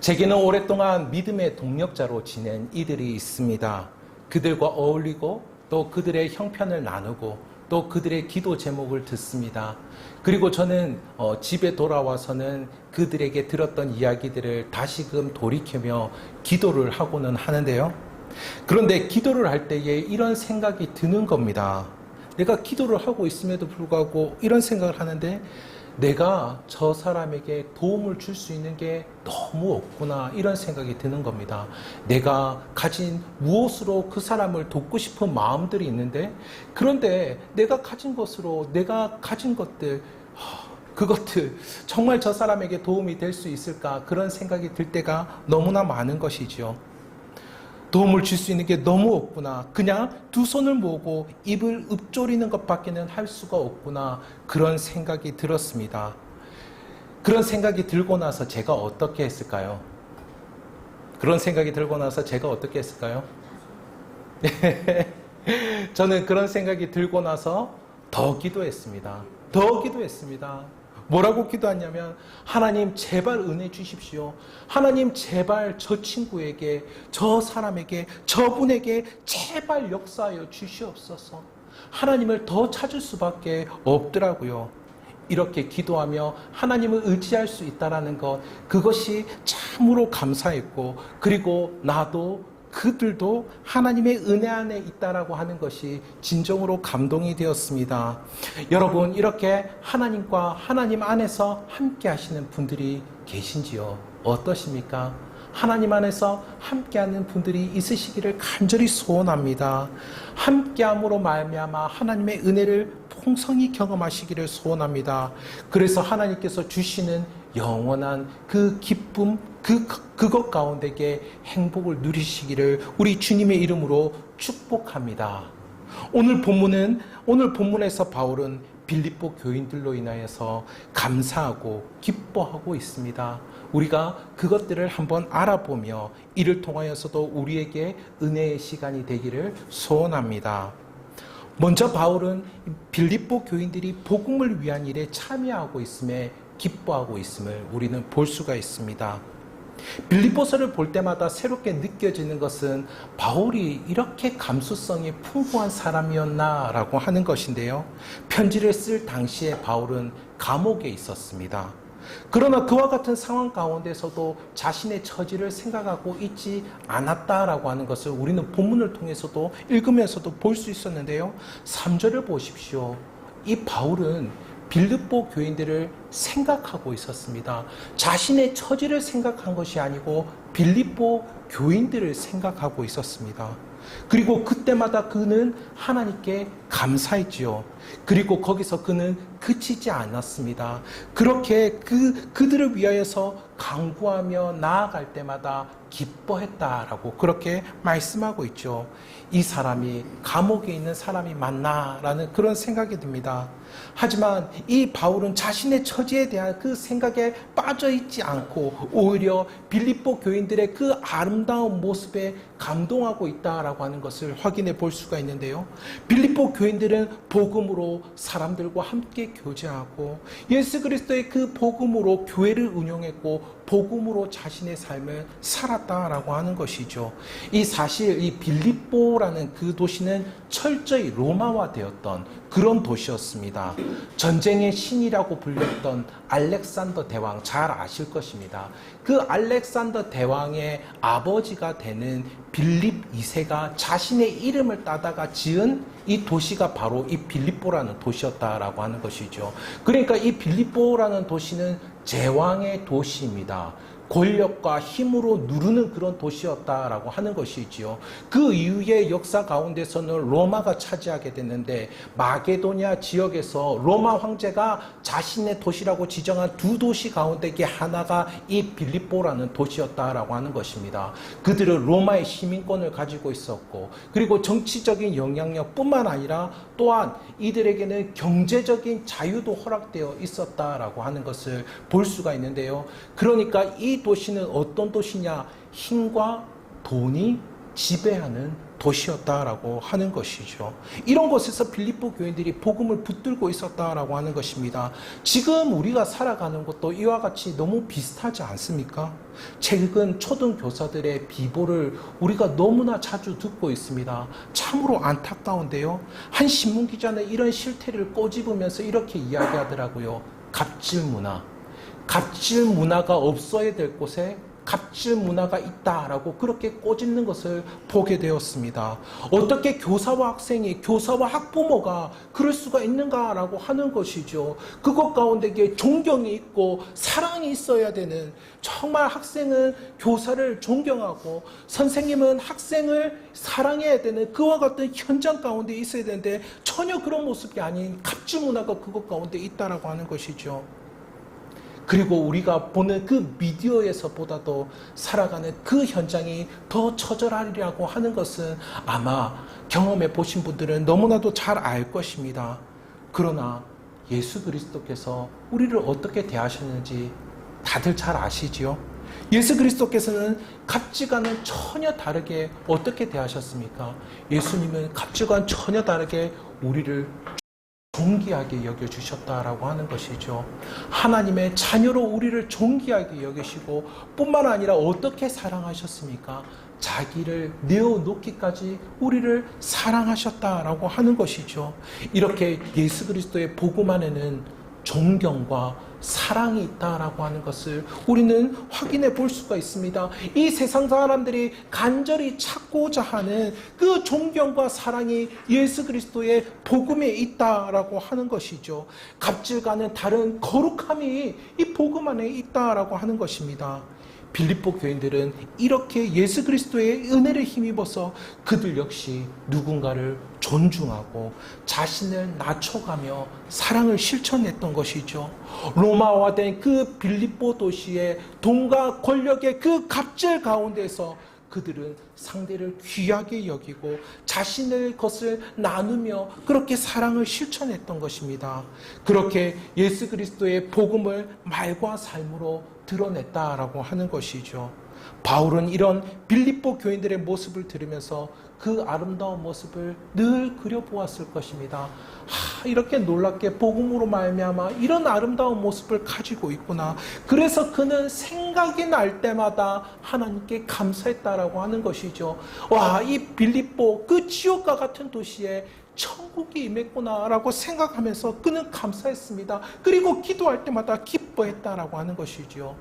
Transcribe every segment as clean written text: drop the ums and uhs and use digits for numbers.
제게는 오랫동안 믿음의 동력자로 지낸 이들이 있습니다. 그들과 어울리고 또 그들의 형편을 나누고 또 그들의 기도 제목을 듣습니다. 그리고 저는 집에 돌아와서는 그들에게 들었던 이야기들을 다시금 돌이키며 기도를 하고는 하는데요. 그런데 기도를 할 때에 이런 생각이 드는 겁니다. 내가 기도를 하고 있음에도 불구하고 이런 생각을 하는데 내가 저 사람에게 도움을 줄 수 있는 게 너무 없구나, 이런 생각이 드는 겁니다. 내가 가진 무엇으로 그 사람을 돕고 싶은 마음들이 있는데, 그런데 내가 가진 것으로 내가 가진 것들, 그것들 정말 저 사람에게 도움이 될 수 있을까, 그런 생각이 들 때가 너무나 많은 것이죠. 도움을 줄 수 있는 게 너무 없구나. 그냥 두 손을 모으고 입을 읊조리는 것밖에는 할 수가 없구나. 그런 생각이 들었습니다. 그런 생각이 들고 나서 제가 어떻게 했을까요? 그런 생각이 들고 나서 제가 어떻게 했을까요? 저는 그런 생각이 들고 나서 더 기도했습니다. 더 기도했습니다. 뭐라고 기도하냐면, 하나님 제발 은혜 주십시오. 하나님 제발 저 친구에게, 저 사람에게, 저분에게 제발 역사하여 주시옵소서. 하나님을 더 찾을 수밖에 없더라고요. 이렇게 기도하며 하나님을 의지할 수 있다는 것, 그것이 참으로 감사했고, 그리고 나도 그들도 하나님의 은혜 안에 있다라고 하는 것이 진정으로 감동이 되었습니다. 여러분, 이렇게 하나님과 하나님 안에서 함께 하시는 분들이 계신지요? 어떠십니까? 하나님 안에서 함께하는 분들이 있으시기를 간절히 소원합니다. 함께함으로 말미암아 하나님의 은혜를 풍성히 경험하시기를 소원합니다. 그래서 하나님께서 주시는 영원한 그 기쁨, 그것 가운데에 행복을 누리시기를 우리 주님의 이름으로 축복합니다. 오늘 본문에서 바울은 빌립보 교인들로 인하여서 감사하고 기뻐하고 있습니다. 우리가 그것들을 한번 알아보며 이를 통하여서도 우리에게 은혜의 시간이 되기를 소원합니다. 먼저 바울은 빌립보 교인들이 복음을 위한 일에 참여하고 있음에 기뻐하고 있음을 우리는 볼 수가 있습니다. 빌립보서를 볼 때마다 새롭게 느껴지는 것은 바울이 이렇게 감수성이 풍부한 사람이었나라고 하는 것인데요. 편지를 쓸 당시에 바울은 감옥에 있었습니다. 그러나 그와 같은 상황 가운데서도 자신의 처지를 생각하고 있지 않았다라고 하는 것을 우리는 본문을 통해서도 읽으면서도 볼 수 있었는데요. 3절을 보십시오. 이 바울은 빌립보 교인들을 생각하고 있었습니다. 자신의 처지를 생각한 것이 아니고 빌립보 교인들을 생각하고 있었습니다. 그리고 그때마다 그는 하나님께 감사했지요. 그리고 거기서 그는 그치지 않았습니다. 그렇게 그들을 위하여서 간구하며 나아갈 때마다 기뻐했다라고 그렇게 말씀하고 있죠. 이 사람이 감옥에 있는 사람이 맞나라는 그런 생각이 듭니다. 하지만 이 바울은 자신의 처지에 대한 그 생각에 빠져있지 않고 오히려 빌립보 교인들의 그 아름다운 모습에 감동하고 있다라고 하는 것을 확인해 볼 수가 있는데요. 빌립보 교인들은 복음으로 사람들과 함께 교제하고 예수 그리스도의 그 복음으로 교회를 운영했고 복음으로 자신의 삶을 살았다라고 하는 것이죠. 이 사실 이 빌립보라는 그 도시는 철저히 로마화되었던 그런 도시였습니다. 전쟁의 신이라고 불렸던 알렉산더 대왕, 잘 아실 것입니다. 그 알렉산더 대왕의 아버지가 되는 빌립 2세가 자신의 이름을 따다가 지은 이 도시가 바로 이 빌립보라는 도시였다라고 하는 것이죠. 그러니까 이 빌립보라는 도시는 제왕의 도시입니다. 권력과 힘으로 누르는 그런 도시였다라고 하는 것이지요. 그 이후의 역사 가운데서는 로마가 차지하게 됐는데 마게도니아 지역에서 로마 황제가 자신의 도시라고 지정한 두 도시 가운데 하나가 이 빌립보라는 도시였다라고 하는 것입니다. 그들은 로마의 시민권을 가지고 있었고 그리고 정치적인 영향력뿐만 아니라 또한 이들에게는 경제적인 자유도 허락되어 있었다라고 하는 것을 볼 수가 있는데요. 그러니까 이 도시는 어떤 도시냐? 힘과 돈이 지배하는 도시였다라고 하는 것이죠. 이런 곳에서 빌립보 교인들이 복음을 붙들고 있었다라고 하는 것입니다. 지금 우리가 살아가는 것도 이와 같이 너무 비슷하지 않습니까? 최근 초등교사들의 비보를 우리가 너무나 자주 듣고 있습니다. 참으로 안타까운데요. 한 신문기자는 이런 실태를 꼬집으면서 이렇게 이야기하더라고요. 갑질 문화. 갑질 문화가 없어야 될 곳에 갑질 문화가 있다라고 그렇게 꼬집는 것을 보게 되었습니다. 어떻게 교사와 학생이, 교사와 학부모가 그럴 수가 있는가라고 하는 것이죠. 그것 가운데 존경이 있고 사랑이 있어야 되는, 정말 학생은 교사를 존경하고 선생님은 학생을 사랑해야 되는 그와 같은 현장 가운데 있어야 되는데 전혀 그런 모습이 아닌 갑질 문화가 그것 가운데 있다라고 하는 것이죠. 그리고 우리가 보는 그 미디어에서보다도 살아가는 그 현장이 더 처절하리라고 하는 것은 아마 경험해 보신 분들은 너무나도 잘 알 것입니다. 그러나 예수 그리스도께서 우리를 어떻게 대하셨는지 다들 잘 아시지요? 예수 그리스도께서는 갑질과는 전혀 다르게 어떻게 대하셨습니까? 예수님은 갑질과는 전혀 다르게 우리를 존귀하게 여겨주셨다라고 하는 것이죠. 하나님의 자녀로 우리를 존귀하게 여기시고 뿐만 아니라 어떻게 사랑하셨습니까? 자기를 내어놓기까지 우리를 사랑하셨다라고 하는 것이죠. 이렇게 예수 그리스도의 복음 안에는 존경과 사랑이 있다라고 하는 것을 우리는 확인해 볼 수가 있습니다. 이 세상 사람들이 간절히 찾고자 하는 그 존경과 사랑이 예수 그리스도의 복음에 있다라고 하는 것이죠. 갑질과는 다른 거룩함이 이 복음 안에 있다라고 하는 것입니다. 빌립보 교인들은 이렇게 예수 그리스도의 은혜를 힘입어서 그들 역시 누군가를 존중하고 자신을 낮춰가며 사랑을 실천했던 것이죠. 로마화된 그 빌립보 도시의 돈과 권력의 그 갑질 가운데서 그들은 상대를 귀하게 여기고 자신의 것을 나누며 그렇게 사랑을 실천했던 것입니다. 그렇게 예수 그리스도의 복음을 말과 삶으로 드러냈다라고 하는 것이죠. 바울은 이런 빌립보 교인들의 모습을 들으면서 그 아름다운 모습을 늘 그려보았을 것입니다. 이렇게 놀랍게 복음으로 말미암아 이런 아름다운 모습을 가지고 있구나. 그래서 그는 생각이 날 때마다 하나님께 감사했다라고 하는 것이죠. 와, 이 빌립보 그 지옥과 같은 도시에 천국이 임했구나라고 생각하면서 그는 감사했습니다. 그리고 기도할 때마다 기뻐했다라고 하는 것이죠.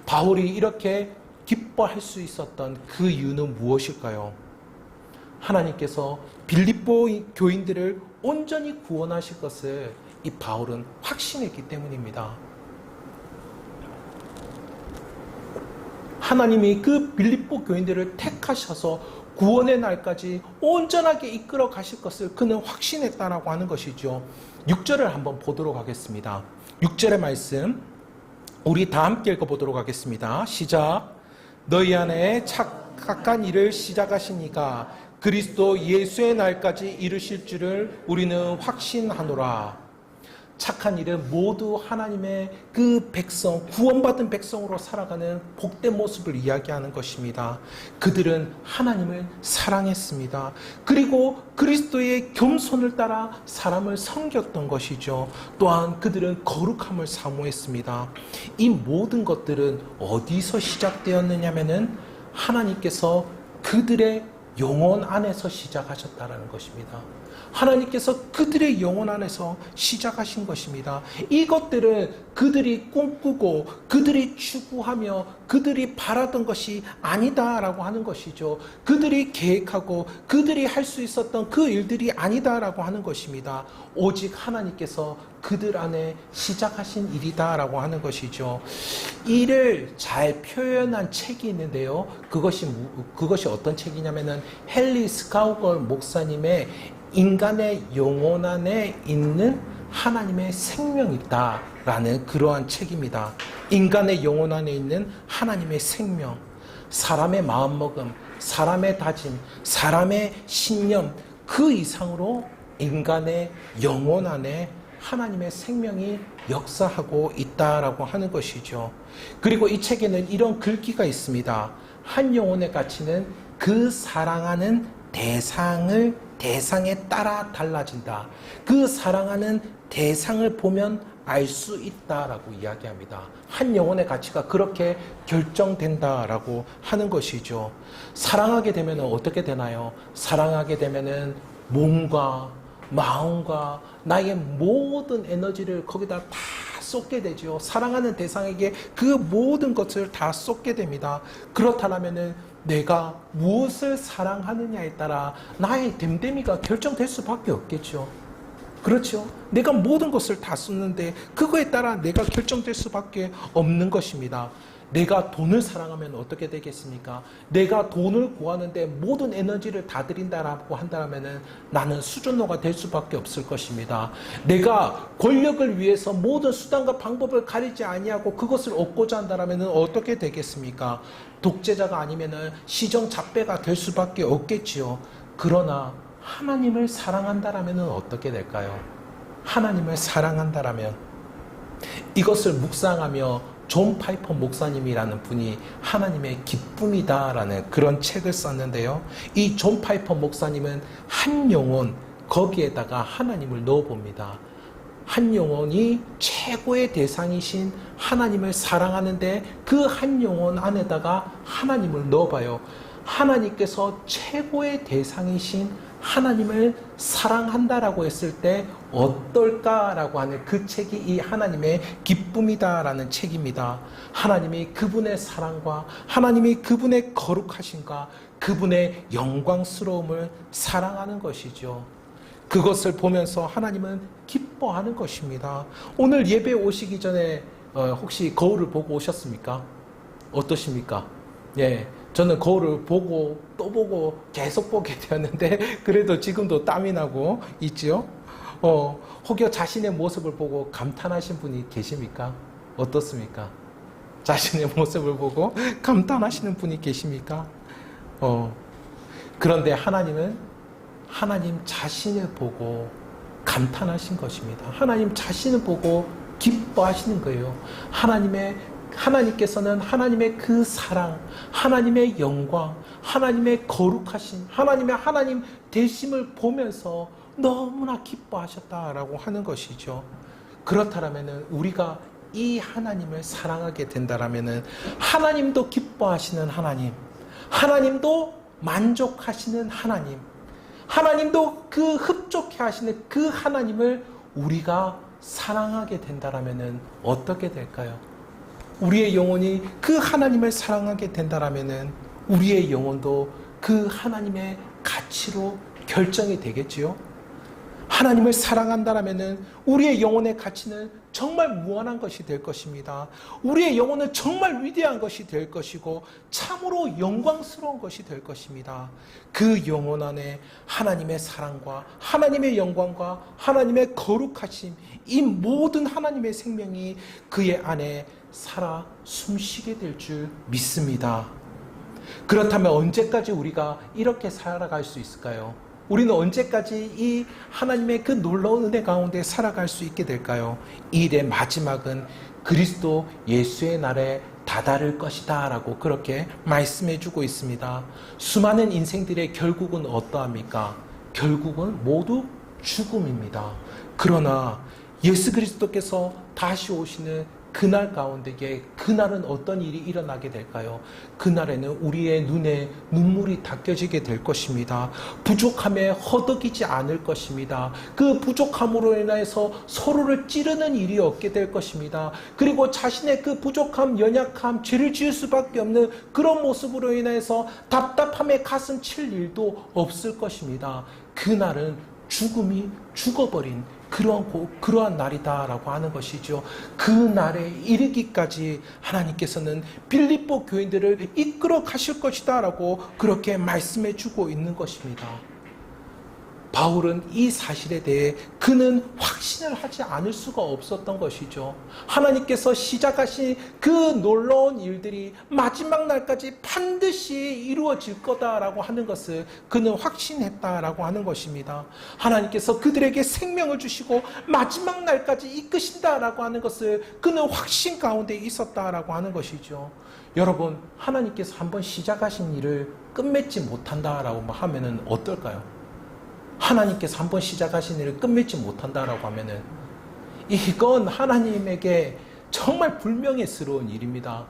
바울이 이렇게 기뻐할 수 있었던 그 이유는 무엇일까요? 하나님께서 빌립보 교인들을 온전히 구원하실 것을 이 바울은 확신했기 때문입니다. 하나님이 그 빌립보 교인들을 택하셔서 구원의 날까지 온전하게 이끌어 가실 것을 그는 확신했다라고 하는 것이죠. 6절을 한번 보도록 하겠습니다. 6절의 말씀 우리 다 함께 읽어보도록 하겠습니다. 시작. 너희 안에 착각한 일을 시작하시니까 그리스도 예수의 날까지 이루실 줄을 우리는 확신하노라. 착한 일은 모두 하나님의 그 백성, 구원받은 백성으로 살아가는 복된 모습을 이야기하는 것입니다. 그들은 하나님을 사랑했습니다. 그리고 그리스도의 겸손을 따라 사람을 섬겼던 것이죠. 또한 그들은 거룩함을 사모했습니다. 이 모든 것들은 어디서 시작되었느냐면은 하나님께서 그들의 영혼 안에서 시작하셨다라는 것입니다. 하나님께서 그들의 영혼 안에서 시작하신 것입니다. 이것들은 그들이 꿈꾸고 그들이 추구하며 그들이 바라던 것이 아니다라고 하는 것이죠. 그들이 계획하고 그들이 할 수 있었던 그 일들이 아니다라고 하는 것입니다. 오직 하나님께서 그들 안에 시작하신 일이다라고 하는 것이죠. 이를 잘 표현한 책이 있는데요. 그것이 어떤 책이냐면은 헨리 스카우걸 목사님의 인간의 영혼 안에 있는 하나님의 생명이 있다라는 그러한 책입니다. 인간의 영혼 안에 있는 하나님의 생명, 사람의 마음먹음, 사람의 다짐, 사람의 신념, 그 이상으로 인간의 영혼 안에 하나님의 생명이 역사하고 있다라고 하는 것이죠. 그리고 이 책에는 이런 글귀가 있습니다. 한 영혼의 가치는 그 사랑하는 대상에 따라 달라진다. 그 사랑하는 대상을 보면 알 수 있다라고 이야기합니다. 한 영혼의 가치가 그렇게 결정된다라고 하는 것이죠. 사랑하게 되면 어떻게 되나요? 사랑하게 되면은 몸과 마음과 나의 모든 에너지를 거기다 다 쏟게 되죠. 사랑하는 대상에게 그 모든 것을 다 쏟게 됩니다. 그렇다면은 내가 무엇을 사랑하느냐에 따라 나의 됨됨이가 결정될 수밖에 없겠죠. 그렇죠. 내가 모든 것을 다 쏟는데 그거에 따라 내가 결정될 수밖에 없는 것입니다. 내가 돈을 사랑하면 어떻게 되겠습니까? 내가 돈을 구하는데 모든 에너지를 다 드린다라고 한다면 나는 수준노가 될 수밖에 없을 것입니다. 내가 권력을 위해서 모든 수단과 방법을 가리지 아니하고 그것을 얻고자 한다면 어떻게 되겠습니까? 독재자가 아니면 시정잡배가 될 수밖에 없겠지요. 그러나 하나님을 사랑한다라면 어떻게 될까요? 하나님을 사랑한다라면 이것을 묵상하며 존 파이퍼 목사님이라는 분이 하나님의 기쁨이다라는 그런 책을 썼는데요. 이 존 파이퍼 목사님은 한 영혼 거기에다가 하나님을 넣어봅니다. 한 영혼이 최고의 대상이신 하나님을 사랑하는데 그 한 영혼 안에다가 하나님을 넣어봐요. 하나님께서 최고의 대상이신 하나님을 사랑한다라고 했을 때 어떨까라고 하는 그 책이 이 하나님의 기쁨이다라는 책입니다. 하나님이 그분의 사랑과 하나님이 그분의 거룩하심과 그분의 영광스러움을 사랑하는 것이죠. 그것을 보면서 하나님은 기뻐하는 것입니다. 오늘 예배 오시기 전에 혹시 거울을 보고 오셨습니까? 어떠십니까? 예. 저는 거울을 보고 또 보고 계속 보게 되었는데 그래도 지금도 땀이 나고 있지요. 혹여 자신의 모습을 보고 감탄하신 분이 계십니까? 어떻습니까? 자신의 모습을 보고 감탄하시는 분이 계십니까? 그런데 하나님은 하나님 자신을 보고 감탄하신 것입니다. 하나님 자신을 보고 기뻐하시는 거예요. 하나님께서는 하나님의 그 사랑, 하나님의 영광, 하나님의 거룩하신, 하나님 되심을 보면서 너무나 기뻐하셨다라고 하는 것이죠. 그렇다면 우리가 이 하나님을 사랑하게 된다면 하나님도 기뻐하시는 하나님, 하나님도 만족하시는 하나님, 하나님도 그 흡족해 하시는 그 하나님을 우리가 사랑하게 된다면 어떻게 될까요? 우리의 영혼이 그 하나님을 사랑하게 된다면 우리의 영혼도 그 하나님의 가치로 결정이 되겠지요. 하나님을 사랑한다면 우리의 영혼의 가치는 정말 무한한 것이 될 것입니다. 우리의 영혼은 정말 위대한 것이 될 것이고 참으로 영광스러운 것이 될 것입니다. 그 영혼 안에 하나님의 사랑과 하나님의 영광과 하나님의 거룩하심, 이 모든 하나님의 생명이 그의 안에 살아 숨쉬게 될 줄 믿습니다. 그렇다면 언제까지 우리가 이렇게 살아갈 수 있을까요? 우리는 언제까지 이 하나님의 그 놀라운 은혜 가운데 살아갈 수 있게 될까요? 이 일의 마지막은 그리스도 예수의 날에 다다를 것이다 라고 그렇게 말씀해 주고 있습니다. 수많은 인생들의 결국은 어떠합니까? 결국은 모두 죽음입니다. 그러나 예수 그리스도께서 다시 오시는 그날 가운데에 그날은 어떤 일이 일어나게 될까요? 그날에는 우리의 눈에 눈물이 닦여지게 될 것입니다. 부족함에 허덕이지 않을 것입니다. 그 부족함으로 인해서 서로를 찌르는 일이 없게 될 것입니다. 그리고 자신의 그 부족함, 연약함, 죄를 지을 수밖에 없는 그런 모습으로 인해서 답답함에 가슴 칠 일도 없을 것입니다. 그날은 죽음이 죽어버린 그러한 날이다라고 하는 것이죠. 그 날에 이르기까지 하나님께서는 빌립보 교인들을 이끌어 가실 것이다라고 그렇게 말씀해 주고 있는 것입니다. 바울은 이 사실에 대해 그는 확신을 하지 않을 수가 없었던 것이죠. 하나님께서 시작하신 그 놀라운 일들이 마지막 날까지 반드시 이루어질 거다라고 하는 것을 그는 확신했다라고 하는 것입니다. 하나님께서 그들에게 생명을 주시고 마지막 날까지 이끄신다라고 하는 것을 그는 확신 가운데 있었다라고 하는 것이죠. 여러분, 하나님께서 한번 시작하신 일을 끝맺지 못한다라고 하면은 어떨까요? 하나님께서 한번 시작하신 일을 끝맺지 못한다라고 하면은 이건 하나님에게 정말 불명예스러운 일입니다.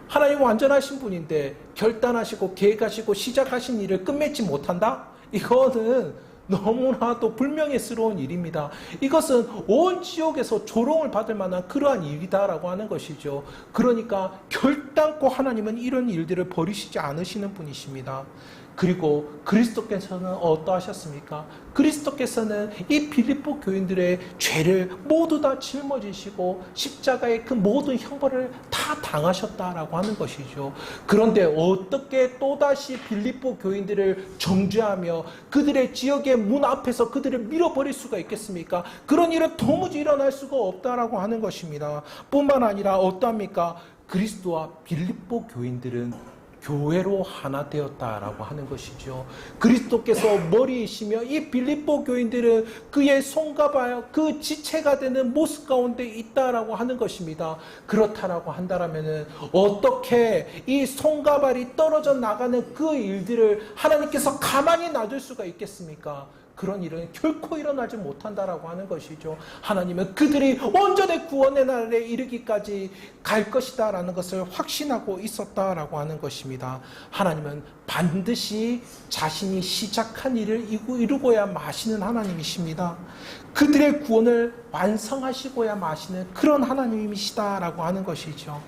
하나님 완전하신 분인데 결단하시고 계획하시고 시작하신 일을 끝맺지 못한다? 이거는 너무나도 불명예스러운 일입니다. 이것은 온 지옥에서 조롱을 받을 만한 그러한 일이다라고 하는 것이죠. 그러니까 결단코 하나님은 이런 일들을 버리시지 않으시는 분이십니다. 그리고 그리스도께서는 어떠하셨습니까? 그리스도께서는 이 빌립보 교인들의 죄를 모두 다 짊어지시고 십자가의 그 모든 형벌을 다 당하셨다라고 하는 것이죠. 그런데 어떻게 또다시 빌립보 교인들을 정죄하며 그들의 지역의 문 앞에서 그들을 밀어버릴 수가 있겠습니까? 그런 일은 도무지 일어날 수가 없다라고 하는 것입니다. 뿐만 아니라 어떠합니까? 그리스도와 빌립보 교인들은 교회로 하나 되었다라고 하는 것이죠. 그리스도께서 머리이시며 이 빌립보 교인들은 그의 손과 발, 그 지체가 되는 모습 가운데 있다라고 하는 것입니다. 그렇다라고 한다라면은 어떻게 이 손과 발이 떨어져 나가는 그 일들을 하나님께서 가만히 놔둘 수가 있겠습니까? 그런 일은 결코 일어나지 못한다라고 하는 것이죠. 하나님은 그들이 온전히 구원의 날에 이르기까지 갈 것이다라는 것을 확신하고 있었다라고 하는 것입니다. 하나님은 반드시 자신이 시작한 일을 이루고야 마시는 하나님이십니다. 그들의 구원을 완성하시고야 마시는 그런 하나님이시다라고 하는 것이죠.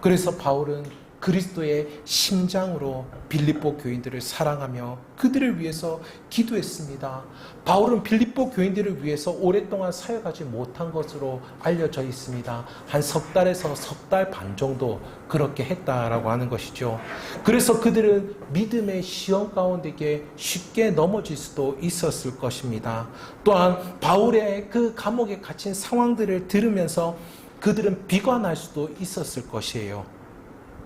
그래서 바울은 그리스도의 심장으로 빌립보 교인들을 사랑하며 그들을 위해서 기도했습니다. 바울은 빌립보 교인들을 위해서 오랫동안 사역하지 못한 것으로 알려져 있습니다. 한 석 달에서 석 달 반 정도 그렇게 했다라고 하는 것이죠. 그래서 그들은 믿음의 시험 가운데 쉽게 넘어질 수도 있었을 것입니다. 또한 바울의 그 감옥에 갇힌 상황들을 들으면서 그들은 비관할 수도 있었을 것이에요.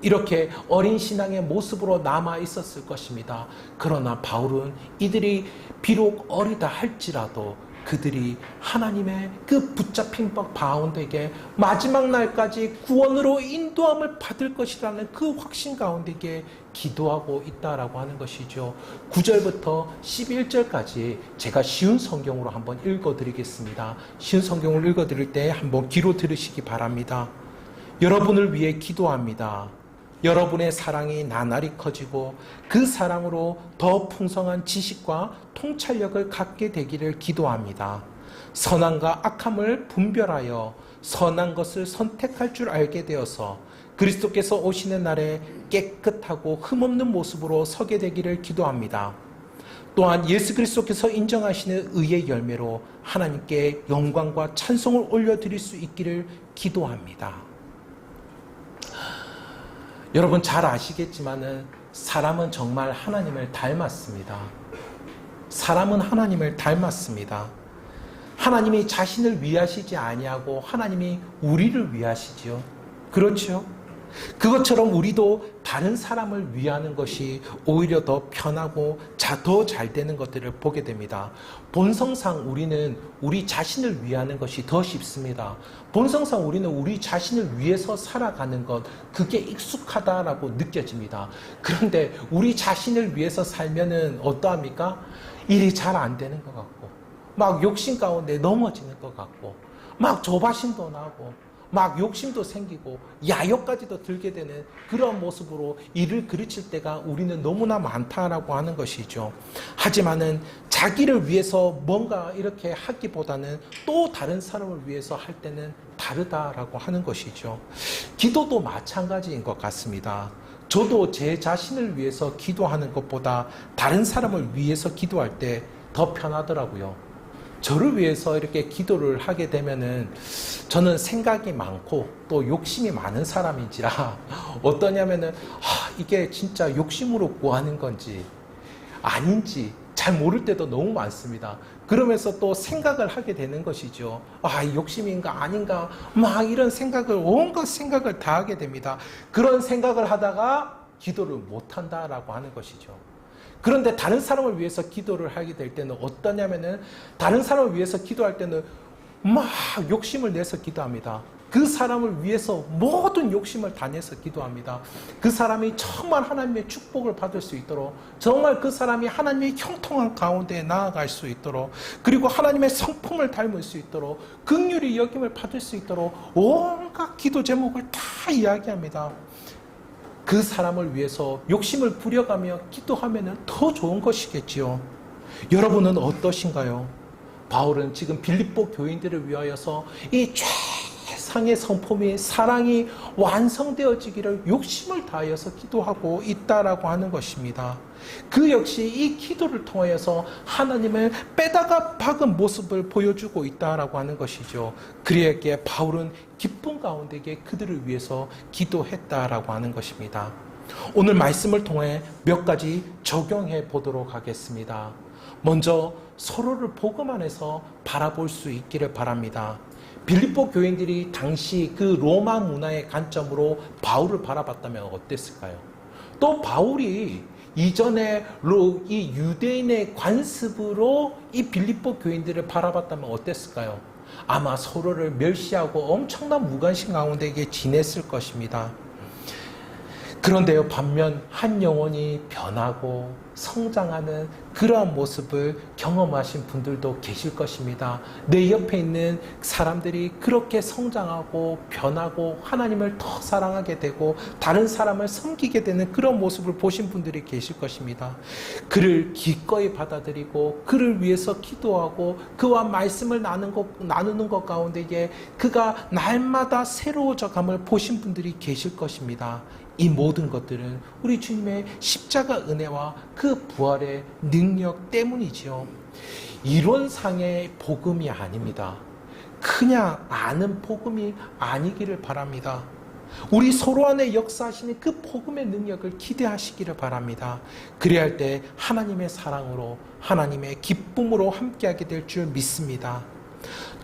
이렇게 어린 신앙의 모습으로 남아 있었을 것입니다. 그러나 바울은 이들이 비록 어리다 할지라도 그들이 하나님의 그 붙잡힌 법 가운데에 마지막 날까지 구원으로 인도함을 받을 것이라는 그 확신 가운데에 기도하고 있다라고 하는 것이죠. 9절부터 11절까지 제가 쉬운 성경으로 한번 읽어드리겠습니다. 쉬운 성경을 읽어드릴 때 한번 귀로 들으시기 바랍니다. 여러분을 위해 기도합니다. 여러분의 사랑이 나날이 커지고 그 사랑으로 더 풍성한 지식과 통찰력을 갖게 되기를 기도합니다. 선함과 악함을 분별하여 선한 것을 선택할 줄 알게 되어서 그리스도께서 오시는 날에 깨끗하고 흠없는 모습으로 서게 되기를 기도합니다. 또한 예수 그리스도께서 인정하시는 의의 열매로 하나님께 영광과 찬송을 올려드릴 수 있기를 기도합니다. 여러분 잘 아시겠지만은 사람은 정말 하나님을 닮았습니다. 사람은 하나님을 닮았습니다. 하나님이 자신을 위하시지 아니하고 하나님이 우리를 위하시지요. 그렇죠? 그것처럼 우리도 다른 사람을 위하는 것이 오히려 더 편하고 더 잘 되는 것들을 보게 됩니다. 본성상 우리는 우리 자신을 위하는 것이 더 쉽습니다. 본성상 우리는 우리 자신을 위해서 살아가는 것, 그게 익숙하다라고 느껴집니다. 그런데 우리 자신을 위해서 살면은 어떠합니까? 일이 잘 안 되는 것 같고, 막 욕심 가운데 넘어지는 것 같고, 막 조바심도 나고, 막 욕심도 생기고 야욕까지도 들게 되는 그런 모습으로 일을 그르칠 때가 우리는 너무나 많다라고 하는 것이죠. 하지만은 자기를 위해서 뭔가 이렇게 하기보다는 또 다른 사람을 위해서 할 때는 다르다라고 하는 것이죠. 기도도 마찬가지인 것 같습니다. 저도 제 자신을 위해서 기도하는 것보다 다른 사람을 위해서 기도할 때 더 편하더라고요. 저를 위해서 이렇게 기도를 하게 되면은 저는 생각이 많고 또 욕심이 많은 사람인지라 어떠냐면은 이게 진짜 욕심으로 구하는 건지 아닌지 잘 모를 때도 너무 많습니다. 그러면서 또 생각을 하게 되는 것이죠. 욕심인가 아닌가 막 이런 생각을 온갖 생각을 다 하게 됩니다. 그런 생각을 하다가 기도를 못한다라고 하는 것이죠. 그런데 다른 사람을 위해서 기도를 하게 될 때는 어떠냐면은 다른 사람을 위해서 기도할 때는 막 욕심을 내서 기도합니다. 그 사람을 위해서 모든 욕심을 다해서 기도합니다. 그 사람이 정말 하나님의 축복을 받을 수 있도록, 정말 그 사람이 하나님의 형통한 가운데 나아갈 수 있도록, 그리고 하나님의 성품을 닮을 수 있도록, 긍휼히 여김을 받을 수 있도록 온갖 기도 제목을 다 이야기합니다. 그 사람을 위해서 욕심을 부려가며 기도하면 더 좋은 것이겠지요. 여러분은 어떠신가요? 바울은 지금 빌립보 교인들을 위하여서 이 최상의 성품이, 사랑이 완성되어지기를 욕심을 다하여서 기도하고 있다라고 하는 것입니다. 그 역시 이 기도를 통하여서 하나님을 빼다가 박은 모습을 보여주고 있다라고 하는 것이죠. 그에게 바울은 기쁨 가운데 그들을 위해서 기도했다라고 하는 것입니다. 오늘 말씀을 통해 몇 가지 적용해 보도록 하겠습니다. 먼저 서로를 복음 안에서 바라볼 수 있기를 바랍니다. 빌립보 교인들이 당시 그 로마 문화의 관점으로 바울을 바라봤다면 어땠을까요? 또 바울이 이전에 이 유대인의 관습으로 이 빌립보 교인들을 바라봤다면 어땠을까요? 아마 서로를 멸시하고 엄청난 무관심 가운데 지냈을 것입니다. 그런데요, 반면 한 영혼이 변하고 성장하는 그러한 모습을 경험하신 분들도 계실 것입니다. 내 옆에 있는 사람들이 그렇게 성장하고 변하고 하나님을 더 사랑하게 되고 다른 사람을 섬기게 되는 그런 모습을 보신 분들이 계실 것입니다. 그를 기꺼이 받아들이고 그를 위해서 기도하고 그와 말씀을 나누는 것 가운데에 그가 날마다 새로워져감을 보신 분들이 계실 것입니다. 이 모든 것들은 우리 주님의 십자가 은혜와 그 부활의 능력 때문이지요. 이론상의 복음이 아닙니다. 그냥 아는 복음이 아니기를 바랍니다. 우리 서로 안에 역사하시는 그 복음의 능력을 기대하시기를 바랍니다. 그래야 할 때 하나님의 사랑으로, 하나님의 기쁨으로 함께하게 될 줄 믿습니다.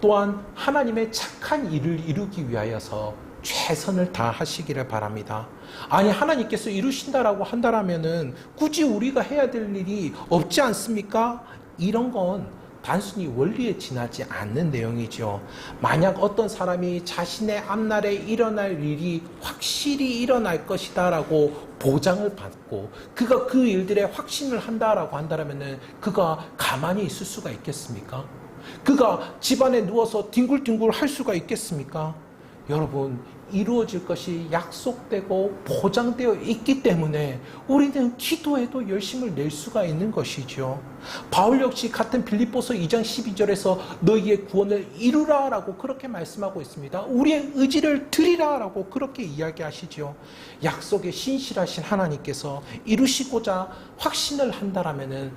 또한 하나님의 착한 일을 이루기 위하여서 최선을 다하시기를 바랍니다. 아니, 하나님께서 이루신다라고 한다라면은 굳이 우리가 해야 될 일이 없지 않습니까? 이런 건 단순히 원리에 지나지 않는 내용이죠. 만약 어떤 사람이 자신의 앞날에 일어날 일이 확실히 일어날 것이다 라고 보장을 받고 그가 그 일들에 확신을 한다라고 한다라면은 그가 가만히 있을 수가 있겠습니까? 그가 집안에 누워서 뒹굴뒹굴 할 수가 있겠습니까? 여러분, 이루어질 것이 약속되고 보장되어 있기 때문에 우리는 기도에도 열심을 낼 수가 있는 것이죠. 바울 역시 같은 빌립보서 2장 12절에서 너희의 구원을 이루라 라고 그렇게 말씀하고 있습니다. 우리의 의지를 드리라 라고 그렇게 이야기하시죠. 약속에 신실하신 하나님께서 이루시고자 확신을 한다라면은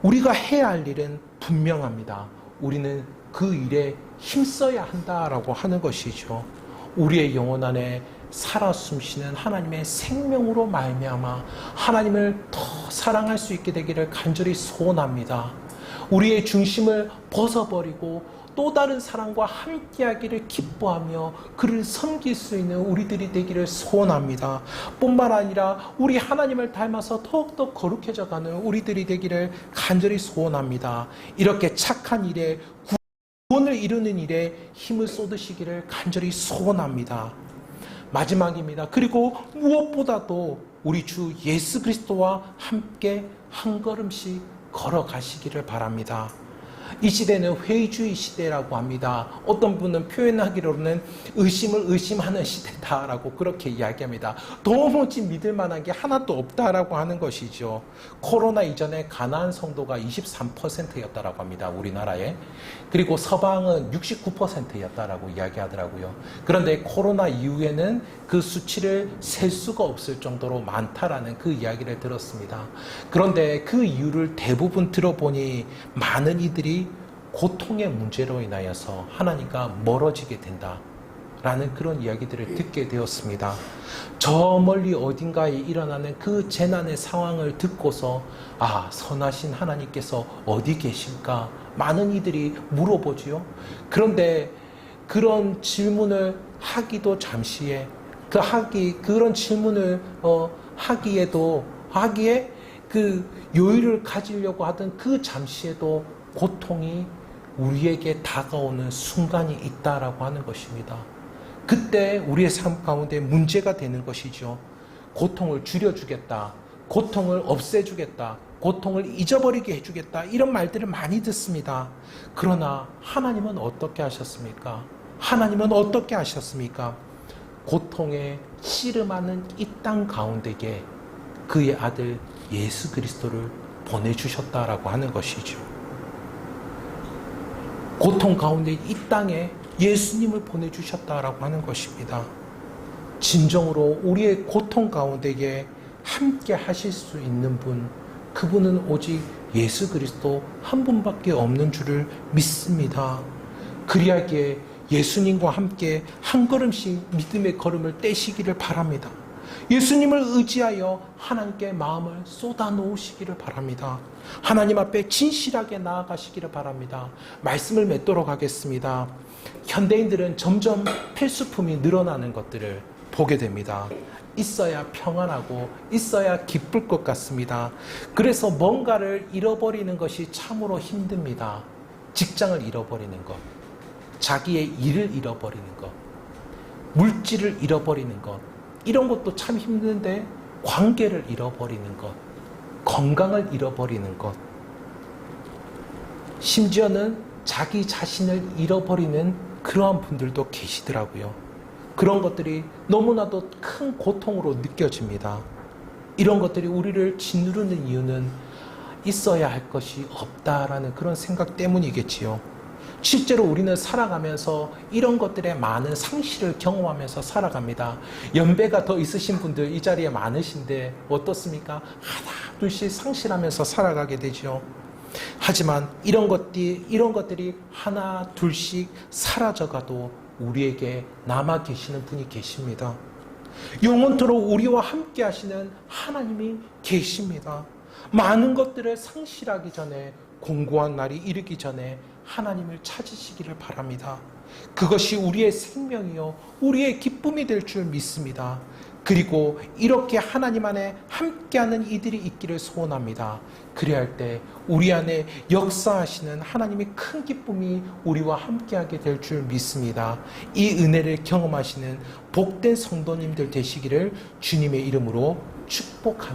우리가 해야 할 일은 분명합니다. 우리는 그 일에 힘써야 한다라고 하는 것이죠. 우리의 영혼 안에 살아 숨쉬는 하나님의 생명으로 말미암아 하나님을 더 사랑할 수 있게 되기를 간절히 소원합니다. 우리의 중심을 벗어버리고 또 다른 사람과 함께하기를 기뻐하며 그를 섬길 수 있는 우리들이 되기를 소원합니다. 뿐만 아니라 우리 하나님을 닮아서 더욱더 거룩해져가는 우리들이 되기를 간절히 소원합니다. 이렇게 착한 일에 구원을 이루는 일에 힘을 쏟으시기를 간절히 소원합니다. 마지막입니다. 그리고 무엇보다도 우리 주 예수 그리스도와 함께 한 걸음씩 걸어가시기를 바랍니다. 이 시대는 회의주의 시대라고 합니다. 어떤 분은 표현하기로는 의심을 의심하는 시대다라고 그렇게 이야기합니다. 도무지 믿을 만한 게 하나도 없다라고 하는 것이죠. 코로나 이전에 가나안 성도가 23%였다라고 합니다. 우리나라에. 그리고 서방은 69%였다라고 이야기하더라고요. 그런데 코로나 이후에는 그 수치를 셀 수가 없을 정도로 많다라는 그 이야기를 들었습니다. 그런데 그 이유를 대부분 들어보니 많은 이들이 고통의 문제로 인하여서 하나님과 멀어지게 된다라는 그런 이야기들을 듣게 되었습니다. 저 멀리 어딘가에 일어나는 그 재난의 상황을 듣고서 선하신 하나님께서 어디 계실까? 많은 이들이 물어보지요. 그런데 그런 질문을 하기도 잠시에 그런 질문을 하기에 그 여유를 가지려고 하던 그 잠시에도 고통이 우리에게 다가오는 순간이 있다라고 하는 것입니다. 그때 우리의 삶 가운데 문제가 되는 것이죠. 고통을 줄여주겠다. 고통을 없애주겠다. 고통을 잊어버리게 해주겠다. 이런 말들을 많이 듣습니다. 그러나 하나님은 어떻게 하셨습니까? 하나님은 어떻게 하셨습니까? 고통에 씨름하는 이 땅 가운데에 그의 아들 예수 그리스도를 보내주셨다라고 하는 것이죠. 고통 가운데 이 땅에 예수님을 보내주셨다라고 하는 것입니다. 진정으로 우리의 고통 가운데에 함께 하실 수 있는 분, 그분은 오직 예수 그리스도 한 분밖에 없는 줄을 믿습니다. 그리하기에 예수님과 함께 한 걸음씩 믿음의 걸음을 떼시기를 바랍니다. 예수님을 의지하여 하나님께 마음을 쏟아 놓으시기를 바랍니다. 하나님 앞에 진실하게 나아가시기를 바랍니다. 말씀을 맺도록 하겠습니다. 현대인들은 점점 필수품이 늘어나는 것들을 보게 됩니다. 있어야 평안하고 있어야 기쁠 것 같습니다. 그래서 뭔가를 잃어버리는 것이 참으로 힘듭니다. 직장을 잃어버리는 것, 자기의 일을 잃어버리는 것, 물질을 잃어버리는 것, 이런 것도 참 힘든데 관계를 잃어버리는 것, 건강을 잃어버리는 것, 심지어는 자기 자신을 잃어버리는 그러한 분들도 계시더라고요. 그런 것들이 너무나도 큰 고통으로 느껴집니다. 이런 것들이 우리를 짓누르는 이유는 있어야 할 것이 없다라는 그런 생각 때문이겠지요. 실제로 우리는 살아가면서 이런 것들의 많은 상실을 경험하면서 살아갑니다. 연배가 더 있으신 분들 이 자리에 많으신데 어떻습니까? 하나 둘씩 상실하면서 살아가게 되죠. 하지만 이런 것들이 하나 둘씩 사라져가도 우리에게 남아 계시는 분이 계십니다. 영원토록 우리와 함께 하시는 하나님이 계십니다. 많은 것들을 상실하기 전에, 공고한 날이 이르기 전에 하나님을 찾으시기를 바랍니다. 그것이 우리의 생명이요 우리의 기쁨이 될 줄 믿습니다. 그리고 이렇게 하나님 안에 함께하는 이들이 있기를 소원합니다. 그래야 할 때 우리 안에 역사하시는 하나님의 큰 기쁨이 우리와 함께하게 될 줄 믿습니다. 이 은혜를 경험하시는 복된 성도님들 되시기를 주님의 이름으로 축복합니다.